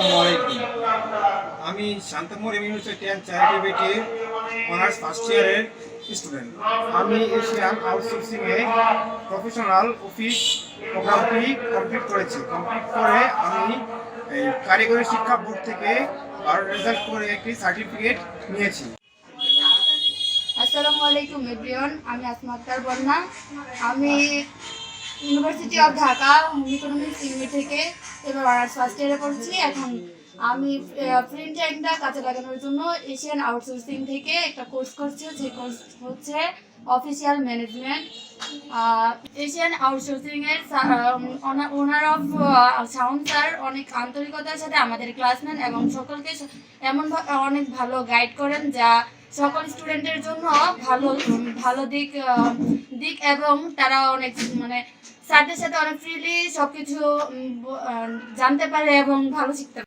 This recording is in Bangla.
আসসালামু আলাইকুম। আমি শান্তমোর ইউনিভার্সিটি অ্যান্ড চ্যারিটেবিলিটির অনার্স ফার্স্ট ইয়ারের স্টুডেন্ট। আমি এশিয়ান আউটসোর্সিংয়ে প্রফেশনাল অফিস প্রোগ্রামটি কমপ্লিট করেছি। কমপ্লিট করে আমি এই কারিগরি শিক্ষা বোর্ড থেকে আর রেজাল্ট করে একটি সার্টিফিকেট নিয়েছি। আসসালামু আলাইকুম এভরিওয়ান, আমি আসমা আক্তার বন্যা। আমি university of Dhaka home economics unit থেকে এবার অনার্স ফার্স্ট ইয়ারে পড়ছি। এখন আমি প্রিন্ট টাইমটা কাজে লাগানোর জন্য এশিয়ান আউটসোর্সিং থেকে একটা কোর্স করছি। যে কোর্স হচ্ছে অফিসিয়াল ম্যানেজমেন্ট। এশিয়ান আউটসোর্সিংয়ের ওনার অফ শাওন স্যার অনেক আন্তরিকতার সাথে আমাদের ক্লাসমেট এবং সকলকে এমন অনেক ভালো গাইড করেন, যা সকল স্টুডেন্টের জন্য ভালো দিক এবং তারা অনেক স্যারদের সাথে অনেক ফ্রিলি সবকিছু জানতে পারে এবং ভালো শিখতে পারে।